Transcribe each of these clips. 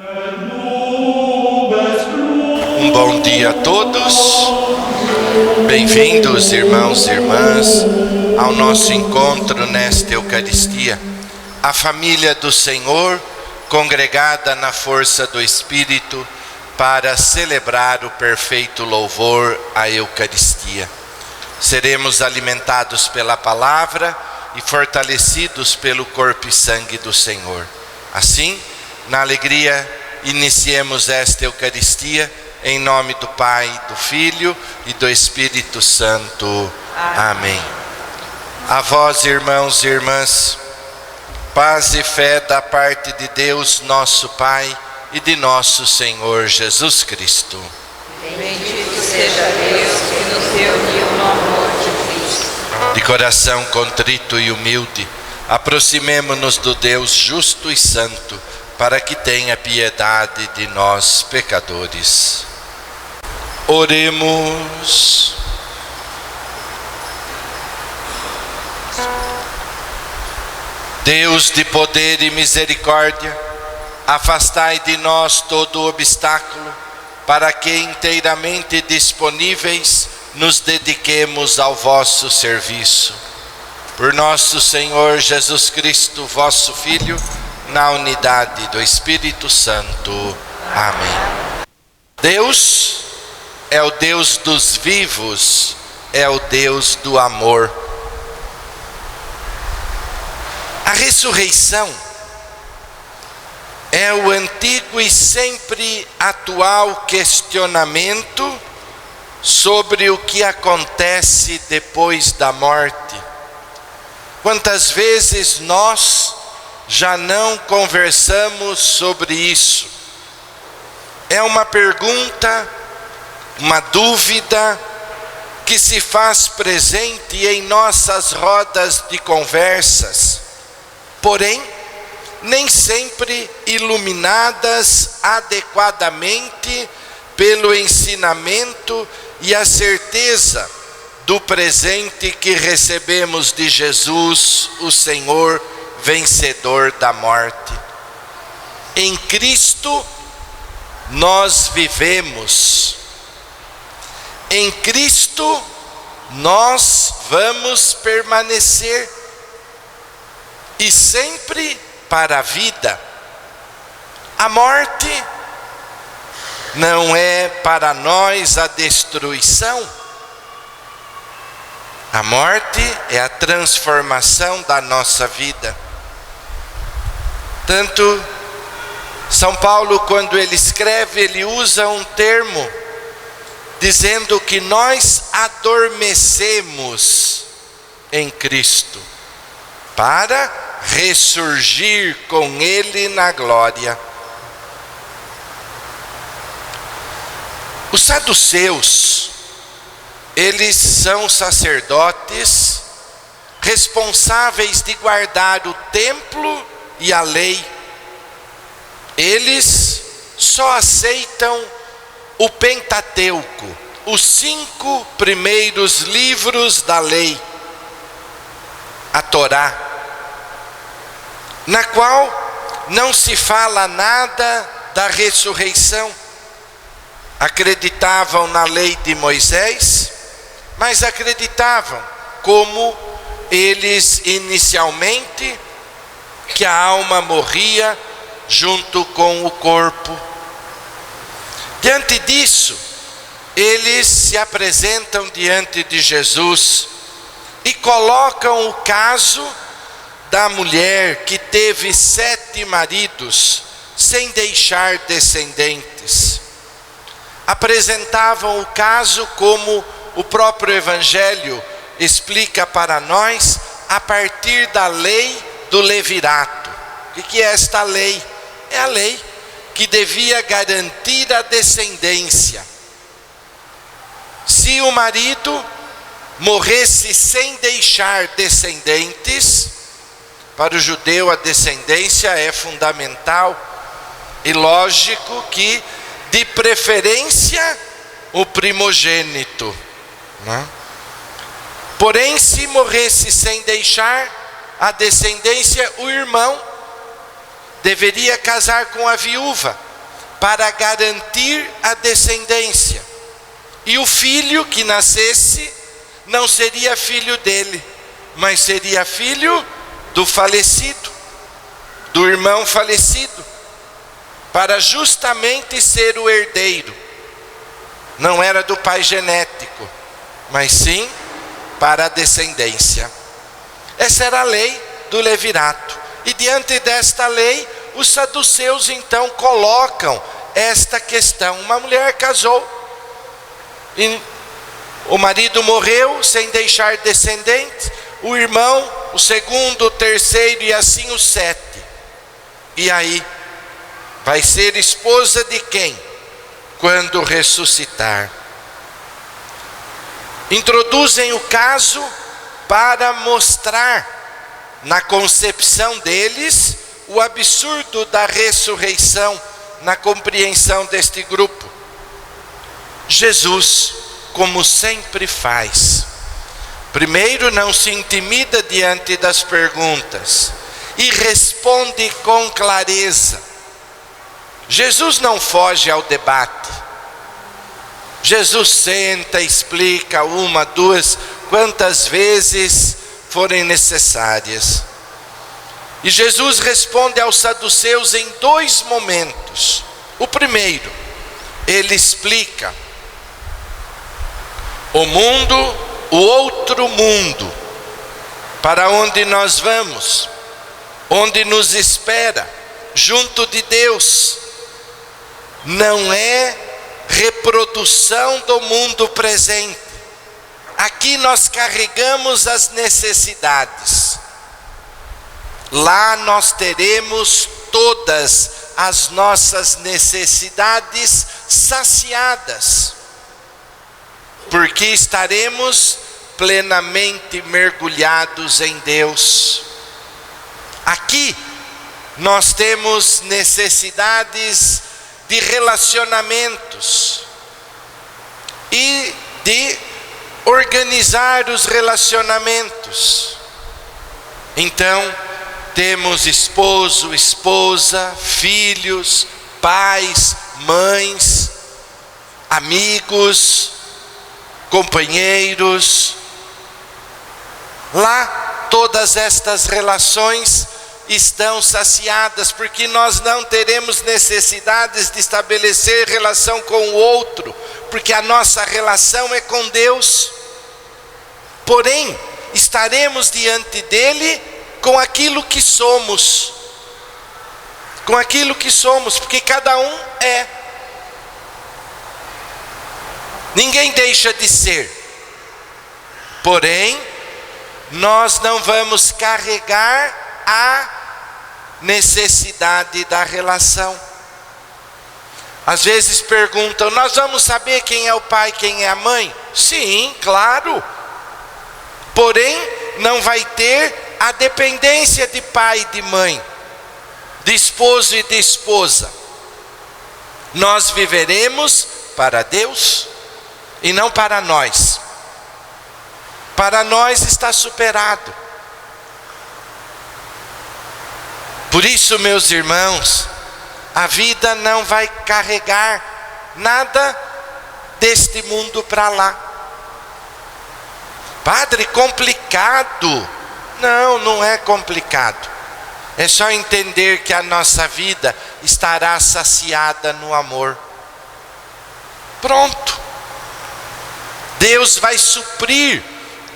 Um bom dia a todos. Bem-vindos, irmãos e irmãs, ao nosso encontro nesta Eucaristia. A família do Senhor, congregada na força do Espírito, para celebrar o perfeito louvor à Eucaristia. Seremos alimentados pela palavra e fortalecidos pelo corpo e sangue do Senhor. Assim, na alegria, iniciemos esta Eucaristia em nome do Pai, do Filho e do Espírito Santo. Amém. A vós, irmãos e irmãs, paz e fé da parte de Deus, nosso Pai, e de nosso Senhor Jesus Cristo. Bendito seja Deus que nos reuniu no amor de Cristo. De coração contrito e humilde, aproximemo-nos do Deus justo e santo, para que tenha piedade de nós, pecadores. Oremos. Deus de poder e misericórdia, afastai de nós todo obstáculo, para que inteiramente disponíveis nos dediquemos ao vosso serviço. Por nosso Senhor Jesus Cristo, vosso Filho, na unidade do Espírito Santo. Amém. Deus é o Deus dos vivos, é o Deus do amor. A ressurreição é o antigo e sempre atual questionamento sobre o que acontece depois da morte. Quantas vezes nós já não conversamos sobre isso? É uma pergunta, uma dúvida que se faz presente em nossas rodas de conversas, porém, nem sempre iluminadas adequadamente pelo ensinamento e a certeza do presente que recebemos de Jesus, o Senhor vencedor da morte. Em Cristo nós vivemos, em Cristo nós vamos permanecer, e sempre para a vida. A morte não é para nós a destruição. A morte é a transformação da nossa vida. Tanto São Paulo, quando ele escreve, ele usa um termo dizendo que nós adormecemos em Cristo para ressurgir com Ele na glória. Os saduceus, eles são sacerdotes responsáveis de guardar o templo e a lei. Eles só aceitam o Pentateuco, os 5 primeiros livros da lei, a Torá, na qual não se fala nada da ressurreição. Acreditavam na lei de Moisés, mas acreditavam, como eles inicialmente, que a alma morria junto com o corpo. Diante disso, eles se apresentam diante de Jesus e colocam o caso da mulher que teve 7 maridos sem deixar descendentes. Apresentavam o caso como o próprio Evangelho explica para nós, a partir da lei do levirato. O que é esta lei? É a lei que devia garantir a descendência. Se o marido morresse sem deixar descendentes, para o judeu a descendência é fundamental e lógico que, de preferência, o primogênito, né? Porém, se morresse sem deixar a descendência, o irmão deveria casar com a viúva para garantir a descendência. E o filho que nascesse não seria filho dele, mas seria filho do falecido, do irmão falecido, para justamente ser o herdeiro. Não era do pai genético, mas sim para a descendência. Essa era a lei do levirato. E diante desta lei, os saduceus então colocam esta questão. Uma mulher casou e o marido morreu sem deixar descendentes, o irmão, o segundo, o terceiro e assim os 7. E aí, vai ser esposa de quem? Quando ressuscitar. Introduzem o caso para mostrar na concepção deles o absurdo da ressurreição, na compreensão deste grupo. Jesus, como sempre faz, primeiro não se intimida diante das perguntas e responde com clareza. Jesus não foge ao debate. Jesus senta, explica uma, duas, quantas vezes forem necessárias. E Jesus responde aos saduceus em 2 momentos. O primeiro, ele explica o mundo, o outro mundo, para onde nós vamos, onde nos espera, junto de Deus. Não é reprodução do mundo presente. Aqui nós carregamos as necessidades. Lá nós teremos todas as nossas necessidades saciadas, porque estaremos plenamente mergulhados em Deus. Aqui nós temos necessidades de relacionamentos e de organizar os relacionamentos. Então, temos esposo, esposa, filhos, pais, mães, amigos, companheiros. Lá, todas estas relações estão saciadas, porque nós não teremos necessidades de estabelecer relação com o outro, porque a nossa relação é com Deus. Porém, estaremos diante dele com aquilo que somos, porque cada um é. Ninguém deixa de ser. Porém, nós não vamos carregar a necessidade da relação. Às vezes perguntam: nós vamos saber quem é o pai, quem é a mãe? Sim, claro. Porém, não vai ter a dependência de pai e de mãe, de esposo e de esposa. Nós viveremos para Deus e não para nós. Para nós está superado. Por isso, meus irmãos, a vida não vai carregar nada deste mundo para lá. Padre, complicado. Não, não é complicado. É só entender que a nossa vida estará saciada no amor. Pronto. Deus vai suprir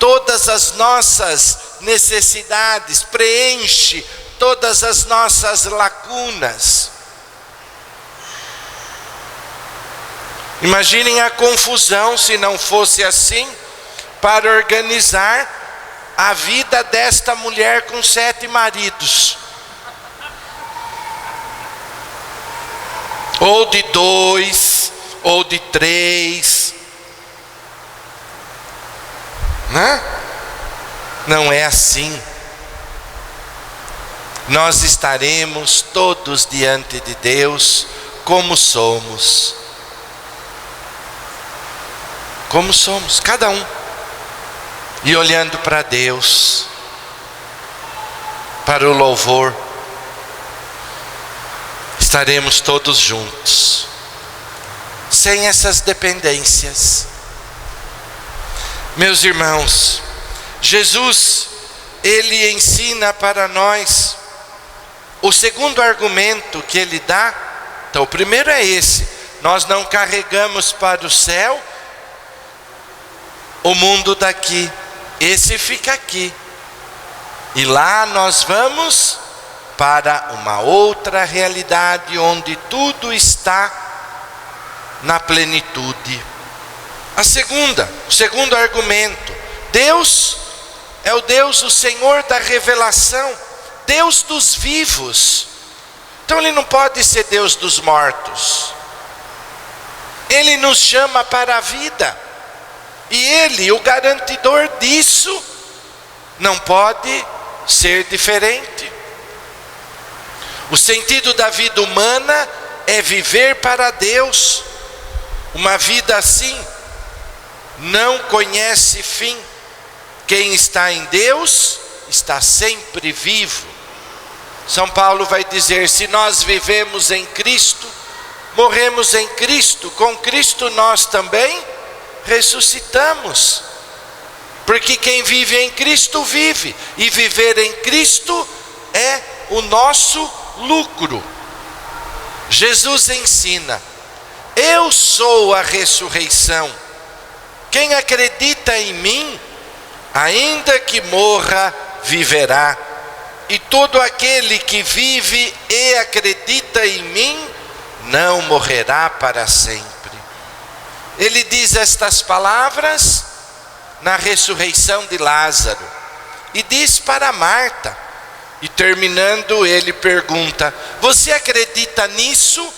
todas as nossas necessidades, preenche todas as nossas lacunas. Imaginem a confusão se não fosse assim, para organizar a vida desta mulher com 7 maridos, ou de 2, ou de 3, né? Não é assim. Nós estaremos todos diante de Deus como somos. Como somos, cada um. E olhando para Deus, para o louvor. estaremos todos juntos, sem essas dependências. Meus irmãos, Jesus, Ele ensina para nós. O segundo argumento que Ele dá, então o primeiro é esse: nós não carregamos para o céu o mundo daqui, esse fica aqui, e lá nós vamos para uma outra realidade, onde tudo está na plenitude. O segundo argumento: Deus é o Deus, o Senhor da revelação, Deus dos vivos. Então Ele não pode ser Deus dos mortos. Ele nos chama para a vida, e Ele, o garantidor disso, não pode ser diferente. O sentido da vida humana é viver para Deus. Uma vida assim não conhece fim. Quem está em Deus está sempre vivo. São Paulo vai dizer: se nós vivemos em Cristo, morremos em Cristo, com Cristo nós também ressuscitamos. Porque quem vive em Cristo vive, e viver em Cristo é o nosso lucro. Jesus ensina: eu sou a ressurreição. Quem acredita em mim, ainda que morra, viverá. E todo aquele que vive e acredita em mim, não morrerá para sempre. Ele diz estas palavras na ressurreição de Lázaro, e diz para Marta, e terminando ele pergunta: você acredita nisso?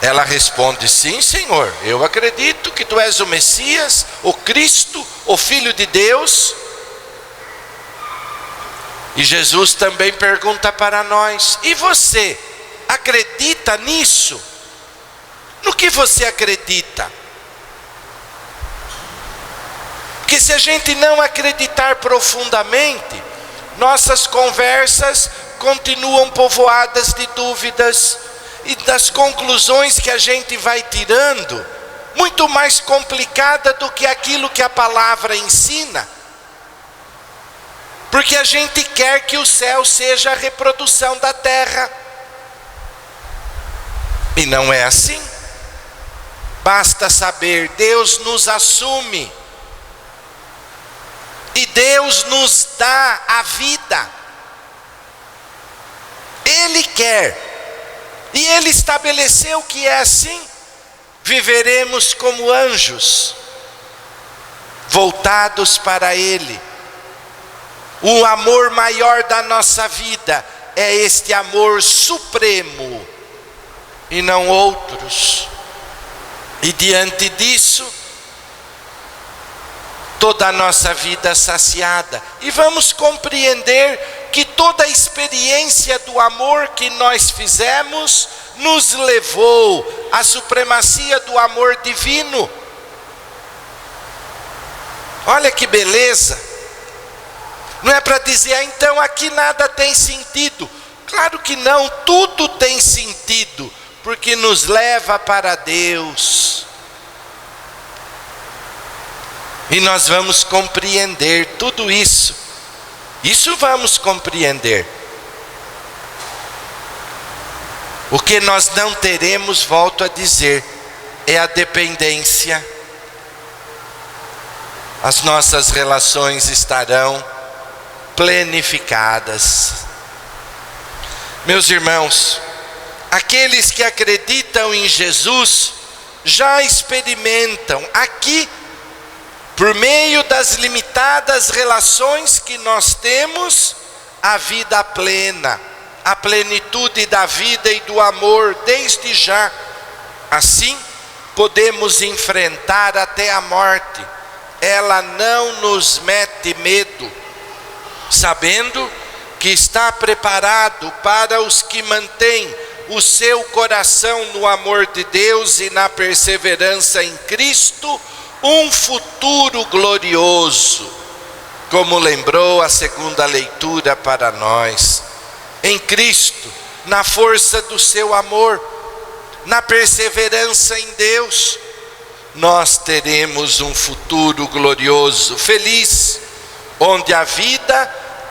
Ela responde: sim, Senhor, eu acredito que tu és o Messias, o Cristo, o Filho de Deus. E Jesus também pergunta para nós: e você acredita nisso? No que você acredita? Porque se a gente não acreditar profundamente, nossas conversas continuam povoadas de dúvidas, e das conclusões que a gente vai tirando, muito mais complicada do que aquilo que a palavra ensina. Porque a gente quer que o céu seja a reprodução da terra, e não é assim. Basta saber, Deus nos assume, e Deus nos dá a vida. Ele quer, e Ele estabeleceu que é assim. Viveremos como anjos, voltados para Ele. O amor maior da nossa vida é este amor supremo, e não outros. E diante disso, toda a nossa vida saciada. E vamos compreender que toda a experiência do amor que nós fizemos nos levou à supremacia do amor divino. Olha que beleza! Não é para dizer: então aqui nada tem sentido. Claro que não, tudo tem sentido, porque nos leva para Deus. E nós vamos compreender tudo isso. Isso vamos compreender. O que nós não teremos, volto a dizer, é a dependência. As nossas relações estarão plenificadas. Meus irmãos, aqueles que acreditam em Jesus já experimentam aqui, por meio das limitadas relações que nós temos, a vida plena, a plenitude da vida e do amor desde já. Assim, podemos enfrentar até a morte. Ela não nos mete medo, sabendo que está preparado para os que mantêm o seu coração no amor de Deus e na perseverança em Cristo, um futuro glorioso, como lembrou a segunda leitura para nós. em Cristo, na força do seu amor, na perseverança em Deus, nós teremos um futuro glorioso, feliz, onde a vida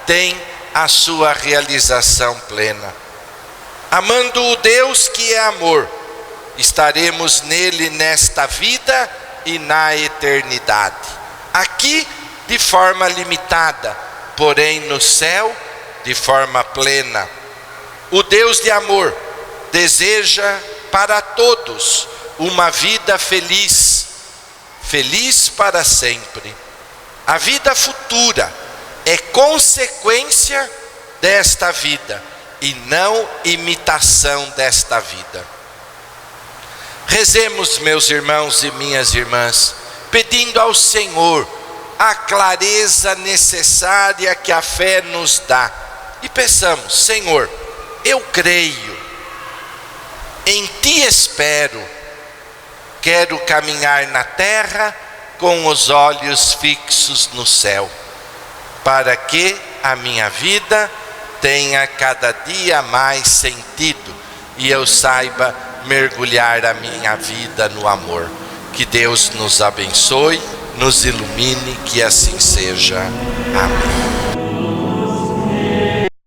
tem a sua realização plena. Amando o Deus que é amor, estaremos nele nesta vida e na eternidade. Aqui de forma limitada, porém no céu de forma plena. O Deus de amor deseja para todos uma vida feliz, feliz para sempre. A vida futura é consequência desta vida e não imitação desta vida. Rezemos, meus irmãos e minhas irmãs, pedindo ao Senhor a clareza necessária que a fé nos dá. E peçamos: Senhor, eu creio, em Ti espero, quero caminhar na terra com os olhos fixos no céu, para que a minha vida tenha cada dia mais sentido e eu saiba mergulhar a minha vida no amor. Que Deus nos abençoe, nos ilumine, que assim seja. Amém.